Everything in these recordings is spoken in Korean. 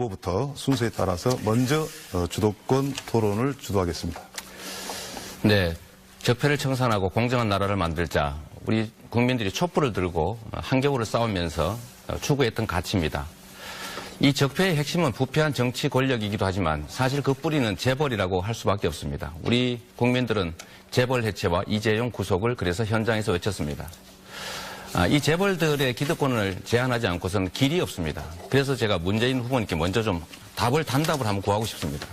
후보부터 순서에 따라서 먼저 주도권 토론을 주도하겠습니다. 네, 적폐를 청산하고 공정한 나라를 만들자. 우리 국민들이 촛불을 들고 한겨울을 싸우면서 추구했던 가치입니다. 이 적폐의 핵심은 부패한 정치 권력이기도 하지만 사실 그 뿌리는 재벌이라고 할 수밖에 없습니다. 우리 국민들은 재벌 해체와 이재용 구속을 그래서 현장에서 외쳤습니다. 이 재벌들의 기득권을 제한하지 않고서는 길이 없습니다. 그래서 제가 문재인 후보님께 먼저 좀 단답을 한번 구하고 싶습니다.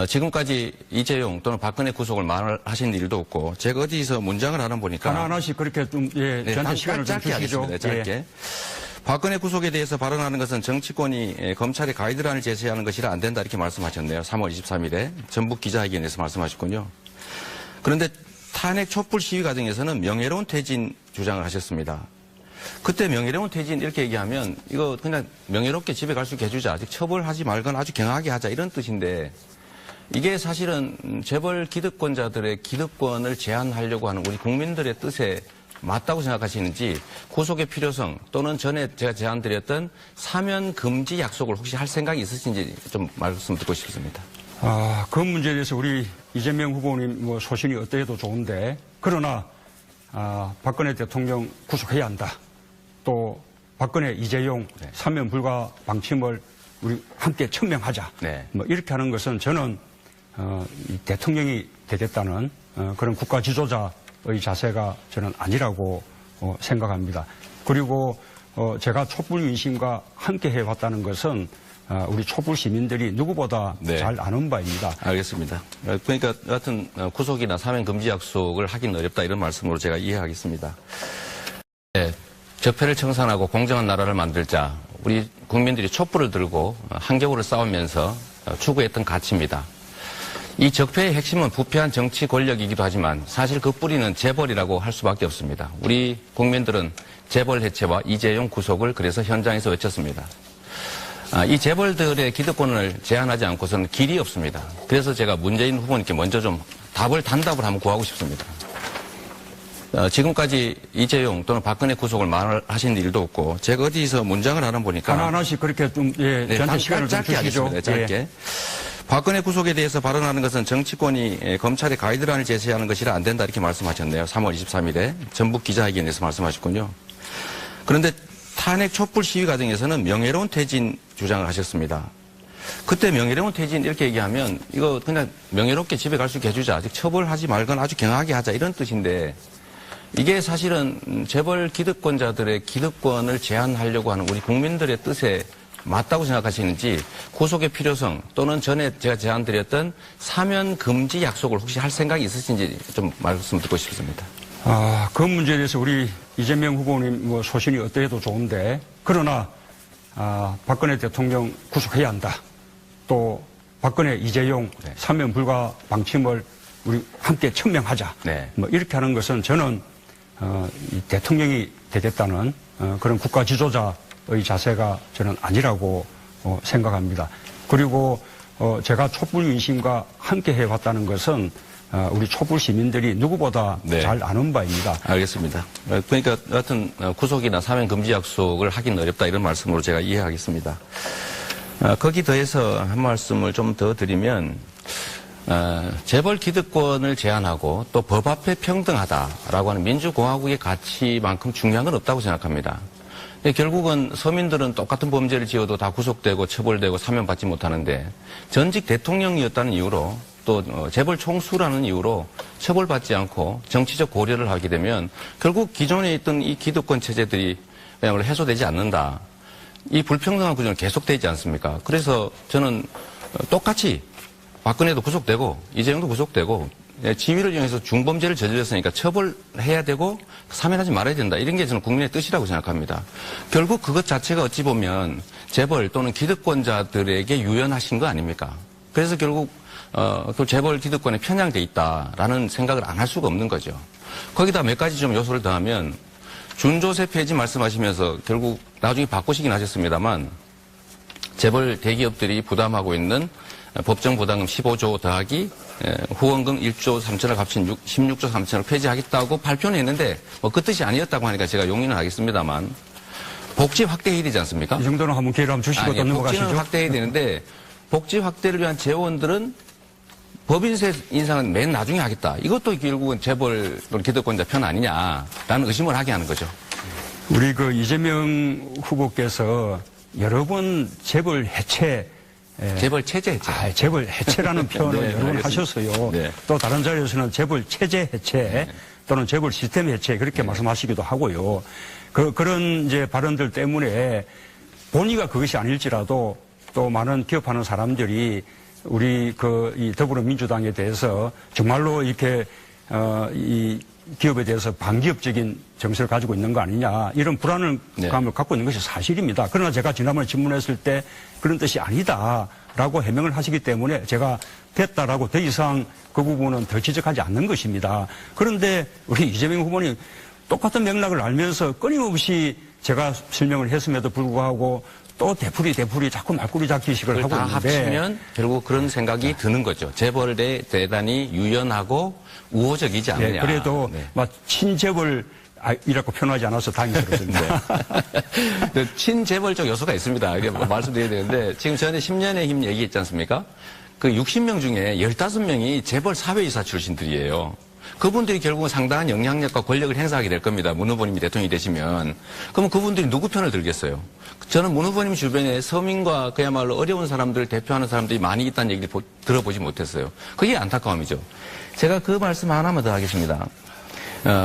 지금까지 이재용 또는 박근혜 구속을 말하신 일도 없고 제가 어디서 문장을 하나 보니까 하나하나씩 그렇게 좀 저한테 시간을 좀 짧게 주시죠. 하겠습니다. 짧게. 예. 박근혜 구속에 대해서 발언하는 것은 정치권이 검찰의 가이드라인을 제시하는 것이라 안 된다 이렇게 말씀하셨네요. 3월 23일에 전북 기자회견에서 말씀하셨군요. 그런데 탄핵 촛불 시위 과정에서는 명예로운 퇴진 주장을 하셨습니다. 그때 명예로운 퇴진 이렇게 얘기하면 이거 그냥 명예롭게 집에 갈 수 있게 해주자. 아직 처벌하지 말거나 아주 경하게 하자 이런 뜻인데 이게 사실은 재벌 기득권자들의 기득권을 제한하려고 하는 우리 국민들의 뜻에 맞다고 생각하시는지 구속의 필요성 또는 전에 제가 제안드렸던 사면 금지 약속을 혹시 할 생각이 있으신지 좀 말씀 듣고 싶습니다. 그 문제에 대해서 우리 이재명 후보님 소신이 어떠해도 좋은데 그러나 박근혜 대통령 구속해야 한다. 또 박근혜 이재용 네. 사면 불가 방침을 우리 함께 천명하자. 네. 이렇게 하는 것은 저는 이 대통령이 되겠다는 그런 국가 지도자의 자세가 저는 아니라고 생각합니다. 그리고 제가 촛불 민심과 함께 해왔다는 것은 우리 촛불 시민들이 누구보다 네. 잘 아는 바입니다. 알겠습니다. 그러니까 여하튼 구속이나 사면 금지 약속을 하긴 어렵다 이런 말씀으로 제가 이해하겠습니다. 네, 적폐를 청산하고 공정한 나라를 만들자. 우리 국민들이 촛불을 들고 한겨울을 싸우면서 추구했던 가치입니다. 이 적폐의 핵심은 부패한 정치 권력이기도 하지만 사실 그 뿌리는 재벌이라고 할 수밖에 없습니다. 우리 국민들은 재벌 해체와 이재용 구속을 그래서 현장에서 외쳤습니다. 이 재벌들의 기득권을 제한하지 않고서는 길이 없습니다. 그래서 제가 문재인 후보님께 먼저 좀 단답을 한번 구하고 싶습니다. 지금까지 이재용 또는 박근혜 구속을 말하신 일도 없고 제가 어디서 문장을 하나 보니까 하나하나씩 그렇게 좀 저한테 시간을 좀 짧게 주시죠. 하겠습니다. 짧게. 예. 박근혜 구속에 대해서 발언하는 것은 정치권이 검찰의 가이드라인을 제시하는 것이라 안 된다 이렇게 말씀하셨네요. 3월 23일에 전북 기자회견에서 말씀하셨군요. 그런데 탄핵 촛불 시위 과정에서는 명예로운 퇴진 주장을 하셨습니다. 그때 명예로운 퇴진 이렇게 얘기하면 이거 그냥 명예롭게 집에 갈 수 있게 해주자. 아직 처벌하지 말거나 아주 경하게 하자 이런 뜻인데 이게 사실은 재벌 기득권자들의 기득권을 제한하려고 하는 우리 국민들의 뜻에 맞다고 생각하시는지 구속의 필요성 또는 전에 제가 제안드렸던 사면 금지 약속을 혹시 할 생각이 있으신지 좀 말씀 듣고 싶습니다. 그 문제에 대해서 우리 이재명 후보님 소신이 어떠해도 좋은데 그러나 박근혜 대통령 구속해야 한다. 또 박근혜 이재용 네. 사면 불가 방침을 우리 함께 천명하자. 네. 이렇게 하는 것은 저는 이 대통령이 되겠다는 그런 국가 지도자의 자세가 저는 아니라고 생각합니다. 그리고 제가 촛불 민심과 함께 해왔다는 것은 우리 촛불 시민들이 누구보다 네. 잘 아는 바입니다. 알겠습니다. 그러니까 여하튼 구속이나 사면 금지 약속을 하긴 어렵다 이런 말씀으로 제가 이해하겠습니다. 거기 더해서 한 말씀을 좀 더 드리면 재벌 기득권을 제한하고 또 법 앞에 평등하다라고 하는 민주공화국의 가치만큼 중요한 건 없다고 생각합니다. 결국은 서민들은 똑같은 범죄를 지어도 다 구속되고 처벌되고 사면받지 못하는데 전직 대통령이었다는 이유로 또 재벌 총수라는 이유로 처벌받지 않고 정치적 고려를 하게 되면 결국 기존에 있던 이 기득권 체제들이 그냥 해소되지 않는다. 이 불평등한 구조는 계속되지 않습니까? 그래서 저는 똑같이 박근혜도 구속되고 이재용도 구속되고 지위를 이용해서 중범죄를 저질렀으니까 처벌해야 되고 사면하지 말아야 된다. 이런 게 저는 국민의 뜻이라고 생각합니다. 결국 그것 자체가 어찌 보면 재벌 또는 기득권자들에게 유연하신 거 아닙니까? 그래서 결국 그 재벌 기득권에 편향돼 있다라는 생각을 안 할 수가 없는 거죠. 거기다 몇 가지 좀 요소를 더하면 준조세 폐지 말씀하시면서 결국 나중에 바꾸시긴 하셨습니다만 재벌 대기업들이 부담하고 있는 법정 부담금 15조 더하기 후원금 1조 3천억 합친 16조 3천억 폐지하겠다고 발표는 했는데 그 뜻이 아니었다고 하니까 제가 용인을 하겠습니다만 복지 확대해야 되지 않습니까? 이 정도는 한번 기회를 한번 주시고 또 넘어가시죠. 복지는 확대해야 되는데 복지 확대를 위한 재원들은 법인세 인상은 맨 나중에 하겠다. 이것도 결국은 재벌 또는 기득권자 편 아니냐라는 의심을 하게 하는 거죠. 우리 그 이재명 후보께서 여러 번 재벌 해체 재벌 체제 해체. 재벌 해체라는 표현을 네, 여러 번 알겠습니다. 하셨어요. 네. 또 다른 자리에서는 재벌 체제 해체 또는 재벌 시스템 해체 그렇게 말씀하시기도 하고요. 그런 이제 발언들 때문에 본의가 그것이 아닐지라도 또 많은 기업하는 사람들이 우리 이 더불어민주당에 대해서 정말로 이렇게 이 기업에 대해서 반기업적인 정서를 가지고 있는 거 아니냐 이런 불안감을 네. 갖고 있는 것이 사실입니다. 그러나 제가 지난번에 질문했을 때 그런 뜻이 아니다라고 해명을 하시기 때문에 제가 됐다라고 더 이상 그 부분은 더 지적하지 않는 것입니다. 그런데 우리 이재명 후보님 똑같은 맥락을 알면서 끊임없이 제가 설명을 했음에도 불구하고 또 되풀이 자꾸 말꼬리 잡기식을 하고 다 있는데 합치면 결국 그런 생각이 드는 거죠. 재벌에 대단히 유연하고 우호적이지 않느냐. 네, 그래도 네. 막 친재벌 이라고 표현하지 않아서 다행스럽습니다. 네. 친재벌적 요소가 있습니다. 이게 말씀드려야 되는데 지금 전에 10년의 힘 얘기했지 않습니까? 그 60명 중에 15명이 재벌 사회이사 출신들이에요. 그분들이 결국은 상당한 영향력과 권력을 행사하게 될 겁니다. 문 후보님이 대통령이 되시면. 그럼 그분들이 누구 편을 들겠어요? 저는 문 후보님 주변에 서민과 그야말로 어려운 사람들을 대표하는 사람들이 많이 있다는 얘기를 들어보지 못했어요. 그게 안타까움이죠. 제가 그 말씀 하나만 더 하겠습니다.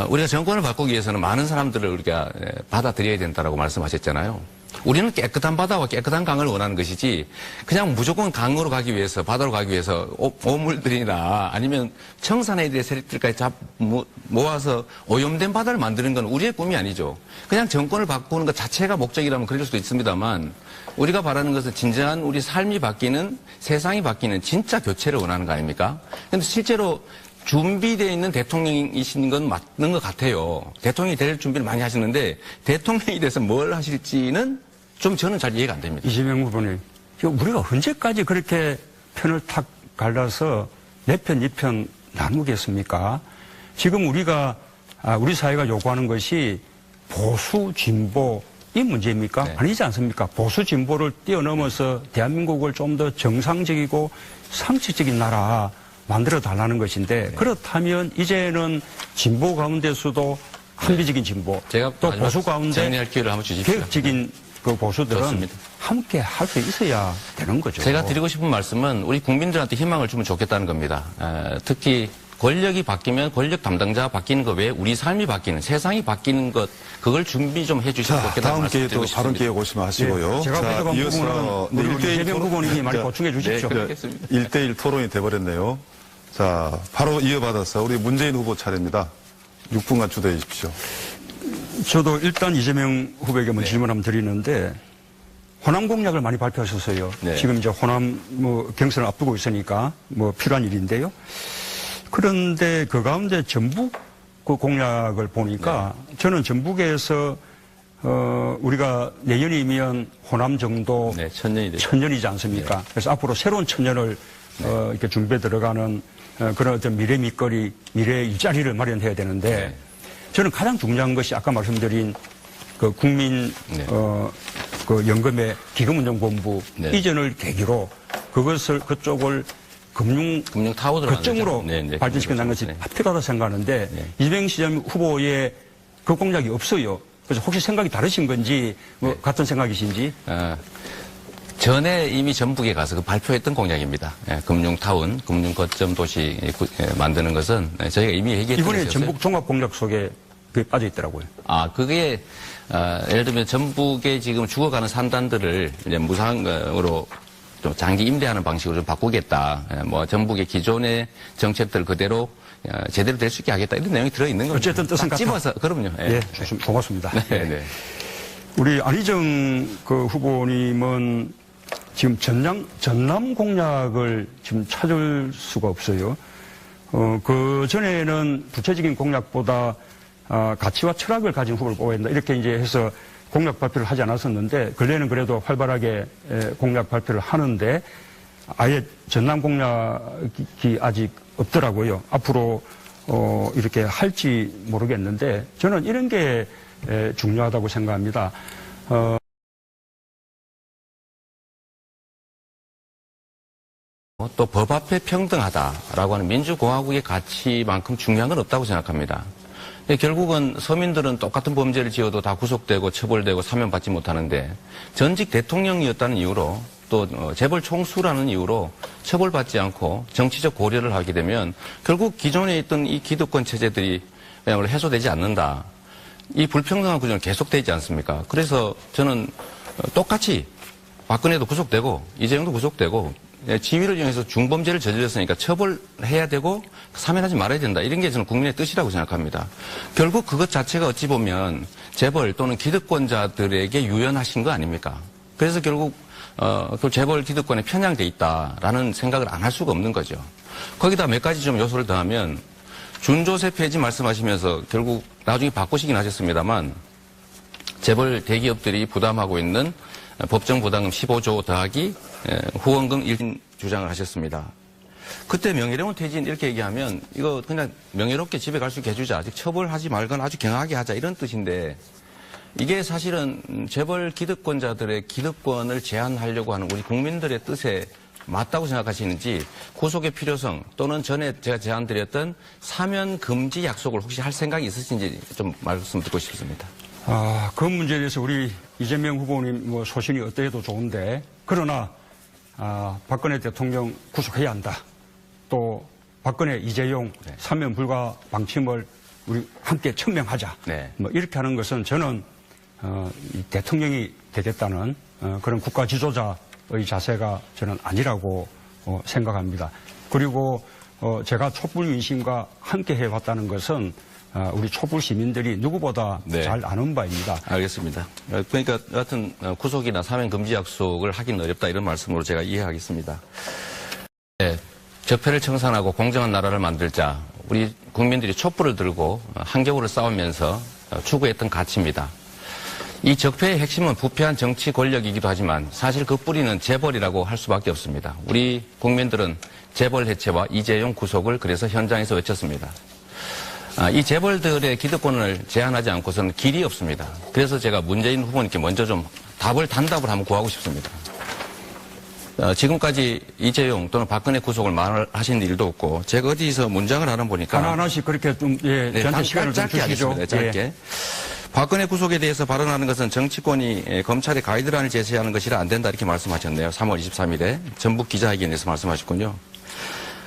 우리가 정권을 바꾸기 위해서는 많은 사람들을 우리가 받아들여야 된다라고 말씀하셨잖아요. 우리는 깨끗한 바다와 깨끗한 강을 원하는 것이지 그냥 무조건 강으로 가기 위해서 바다로 가기 위해서 오물들이나 아니면 청산에 대해 세력들까지 모아서 오염된 바다를 만드는 건 우리의 꿈이 아니죠. 그냥 정권을 바꾸는 것 자체가 목적이라면 그럴 수도 있습니다만 우리가 바라는 것은 진정한 우리 삶이 바뀌는 세상이 바뀌는 진짜 교체를 원하는 거 아닙니까? 그런데 실제로 준비되어 있는 대통령이신 건 맞는 것 같아요. 대통령이 될 준비를 많이 하시는데 대통령이 돼서 뭘 하실지는 좀 저는 잘 이해가 안 됩니다. 이재명 후보님, 우리가 언제까지 그렇게 편을 탁 갈라서 내 편, 이 편 나누겠습니까? 지금 우리 사회가 요구하는 것이 보수, 진보, 이 문제입니까? 네. 아니지 않습니까? 보수, 진보를 뛰어넘어서 대한민국을 좀 더 정상적이고 상식적인 나라 만들어 달라는 것인데 그렇다면 이제는 진보 가운데서도 합리적인 진보 제가 또 보수 가운데 정리할 기회를 한번 주십시오. 개혁적인 그 보수들은 좋습니다. 함께 할 수 있어야 되는 거죠. 제가 드리고 싶은 말씀은 우리 국민들한테 희망을 주면 좋겠다는 겁니다. 특히 권력이 바뀌면 권력 담당자가 바뀌는 것 외에 우리 삶이 바뀌는 세상이 바뀌는 것 그걸 준비 좀 해주시면 자, 좋겠다는 다음 기회에 말씀드리고 또 다른 싶습니다. 기회 오시면 하시고요. 예, 제가 부족한 부분은 우리 이재명 후보님이 많이 보충해 주십시오. 네, 그렇겠습니다. 1대1 토론이 돼버렸네요. 자, 바로 이어받아서 우리 문재인 후보 차례입니다. 6분간 주도해 주십시오. 저도 일단 이재명 후보에게 뭐 질문 한번 드리는데 호남 공약을 많이 발표하셨어요. 네. 지금 이제 호남 경선을 앞두고 있으니까 필요한 일인데요. 그런데 그 가운데 전북 그 공약을 보니까 저는 전북에서 우리가 내년이면 호남 정도 네, 천년이 되죠. 천년이지 않습니까? 그래서 앞으로 새로운 천년을 이렇게 준비해 들어가는 그런 어떤 미래 밑거리, 미래 일자리를 마련해야 되는데 저는 가장 중요한 것이 아까 말씀드린 그 국민 그 연금의 기금운용본부 이전을 계기로 그쪽을 금융 타워들을 거점으로 발전시킨다는 것이 필요하다고 생각하는데 이재명 시장 후보의 그 공약이 없어요. 그래서 혹시 생각이 다르신 건지 같은 생각이신지? 전에 이미 전북에 가서 그 발표했던 공약입니다. 금융타운, 금융거점 도시 만드는 것은 저희가 이미 얘기했던 이번에 것이었어요. 전북 종합공약 속에 그게 빠져 있더라고요. 그게 예를 들면 전북에 지금 죽어가는 산단들을 이제 무상으로 좀 장기 임대하는 방식으로 좀 바꾸겠다. 전북의 기존의 정책들 그대로 제대로 될 수 있게 하겠다. 이런 내용이 들어있는 겁니다. 어쨌든 뜻은 같다. 찝어서, 그럼요. 예, 좋습니다. 고맙습니다. 네. 우리 안희정 그 후보님은 지금 전남 공약을 지금 찾을 수가 없어요. 그 전에는 구체적인 공약보다 가치와 철학을 가진 후보를 뽑아야 된다. 이렇게 이제 해서 공약 발표를 하지 않았었는데 근래는 그래도 활발하게 공약 발표를 하는데 아예 전남 공약이 아직 없더라고요. 앞으로 이렇게 할지 모르겠는데 저는 이런 게 중요하다고 생각합니다. 또 법 앞에 평등하다라고 하는 민주공화국의 가치만큼 중요한 건 없다고 생각합니다. 결국은 서민들은 똑같은 범죄를 지어도 다 구속되고 처벌되고 사면받지 못하는데 전직 대통령이었다는 이유로 또 재벌 총수라는 이유로 처벌받지 않고 정치적 고려를 하게 되면 결국 기존에 있던 이 기득권 체제들이 해소되지 않는다. 이 불평등한 구조는 계속되지 않습니까? 그래서 저는 똑같이 박근혜도 구속되고 이재용도 구속되고 지위를 이용해서 중범죄를 저질렀으니까 처벌해야 되고 사면하지 말아야 된다. 이런 게 저는 국민의 뜻이라고 생각합니다. 결국 그것 자체가 어찌 보면 재벌 또는 기득권자들에게 유연하신 거 아닙니까? 그래서 결국 그 재벌 기득권에 편향돼 있다라는 생각을 안 할 수가 없는 거죠. 거기다 몇 가지 좀 요소를 더하면 준조세 폐지 말씀하시면서 결국 나중에 바꾸시긴 하셨습니다만 재벌 대기업들이 부담하고 있는 법정 부담금 15조 더하기 후원금 1인 주장을 하셨습니다. 그때 명예로운 퇴진 이렇게 얘기하면 이거 그냥 명예롭게 집에 갈 수 있게 해주자. 아직 처벌하지 말거나 아주 경하게 하자 이런 뜻인데 이게 사실은 재벌 기득권자들의 기득권을 제한하려고 하는 우리 국민들의 뜻에 맞다고 생각하시는지 구속의 필요성 또는 전에 제가 제안드렸던 사면 금지 약속을 혹시 할 생각이 있으신지 좀 말씀 듣고 싶습니다. 그 문제에 대해서 우리 이재명 후보님 소신이 어떠해도 좋은데 그러나 박근혜 대통령 구속해야 한다. 또 박근혜 이재용 네. 사면 불가 방침을 우리 함께 천명하자. 네. 이렇게 하는 것은 저는 이 대통령이 되겠다는 그런 국가 지도자의 자세가 저는 아니라고 생각합니다. 그리고 제가 촛불 민심과 함께 해왔다는 것은 우리 촛불 시민들이 누구보다 네. 잘 아는 바입니다. 알겠습니다. 그러니까 여하튼 구속이나 사면 금지 약속을 하긴 어렵다 이런 말씀으로 제가 이해하겠습니다. 네, 적폐를 청산하고 공정한 나라를 만들자. 우리 국민들이 촛불을 들고 한겨울을 싸우면서 추구했던 가치입니다. 이 적폐의 핵심은 부패한 정치 권력이기도 하지만 사실 그 뿌리는 재벌이라고 할 수밖에 없습니다. 우리 국민들은 재벌 해체와 이재용 구속을 그래서 현장에서 외쳤습니다. 이 재벌들의 기득권을 제한하지 않고서는 길이 없습니다. 그래서 제가 문재인 후보님께 먼저 좀 단답을 한번 구하고 싶습니다. 지금까지 이재용 또는 박근혜 구속을 말하신 일도 없고 제가 어디서 문장을 하나 보니까 하나하나씩 그렇게 좀 저한테 시간을 좀 짧게 주시죠. 하겠습니다. 짧게. 박근혜 구속에 대해서 발언하는 것은 정치권이 검찰의 가이드라인을 제시하는 것이라 안 된다 이렇게 말씀하셨네요. 3월 23일에 전북 기자회견에서 말씀하셨군요.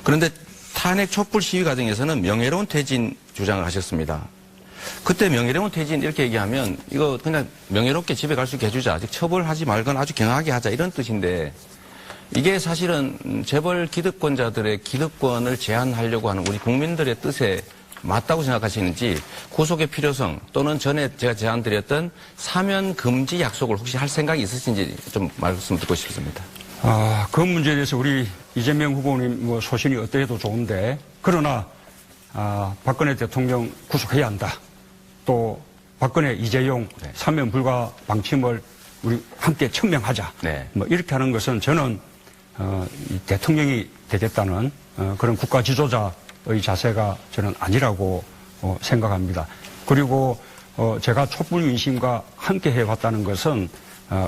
그런데 탄핵 촛불 시위 과정에서는 명예로운 퇴진 주장을 하셨습니다. 그때 명예로운 퇴진 이렇게 얘기하면 이거 그냥 명예롭게 집에 갈 수 있게 해주자. 아직 처벌하지 말거나 아주 경하게 하자 이런 뜻인데 이게 사실은 재벌 기득권자들의 기득권을 제한하려고 하는 우리 국민들의 뜻에 맞다고 생각하시는지 구속의 필요성 또는 전에 제가 제안드렸던 사면 금지 약속을 혹시 할 생각이 있으신지 좀 말씀 듣고 싶습니다. 그 문제에 대해서 우리 이재명 후보님 소신이 어떠해도 좋은데 그러나 박근혜 대통령 구속해야 한다. 또 박근혜 이재용 네. 사면 불가 방침을 우리 함께 천명하자. 네. 이렇게 하는 것은 저는 이 대통령이 되겠다는 그런 국가 지도자의 자세가 저는 아니라고 생각합니다. 그리고 제가 촛불 민심과 함께 해왔다는 것은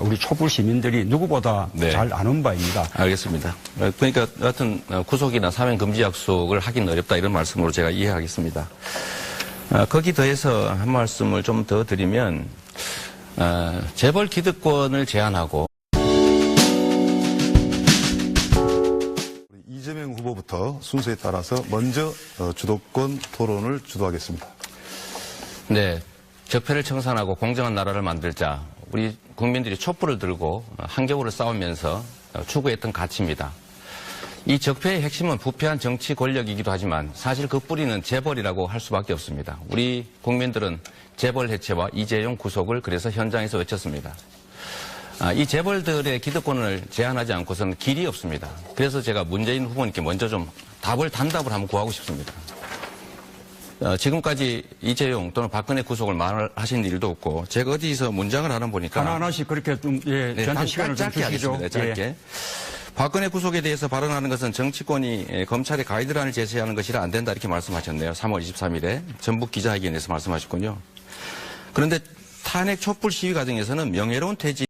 우리 촛불 시민들이 누구보다 네. 잘 아는 바입니다. 알겠습니다. 그러니까 여하튼 구속이나 사면 금지 약속을 하긴 어렵다 이런 말씀으로 제가 이해하겠습니다. 거기 더해서 한 말씀을 좀 더 드리면 재벌 기득권을 제한하고 이재명 후보부터 순서에 따라서 먼저 주도권 토론을 주도하겠습니다. 네, 적폐를 청산하고 공정한 나라를 만들자. 우리 국민들이 촛불을 들고 한겨울을 싸우면서 추구했던 가치입니다. 이 적폐의 핵심은 부패한 정치 권력이기도 하지만 사실 그 뿌리는 재벌이라고 할 수밖에 없습니다. 우리 국민들은 재벌 해체와 이재용 구속을 그래서 현장에서 외쳤습니다. 이 재벌들의 기득권을 제한하지 않고서는 길이 없습니다. 그래서 제가 문재인 후보님께 먼저 좀 단답을 한번 구하고 싶습니다. 지금까지 이재용 또는 박근혜 구속을 말하신 일도 없고 제가 어디서 문장을 하나 보니까 하나하나씩 그렇게 좀 저한테 시간을 좀 짧게 주시죠. 하겠습니다. 짧게. 박근혜 구속에 대해서 발언하는 것은 정치권이 검찰의 가이드라인을 제시하는 것이라 안 된다 이렇게 말씀하셨네요. 3월 23일에 전북 기자회견에서 말씀하셨군요. 그런데 탄핵 촛불 시위 과정에서는 명예로운 퇴진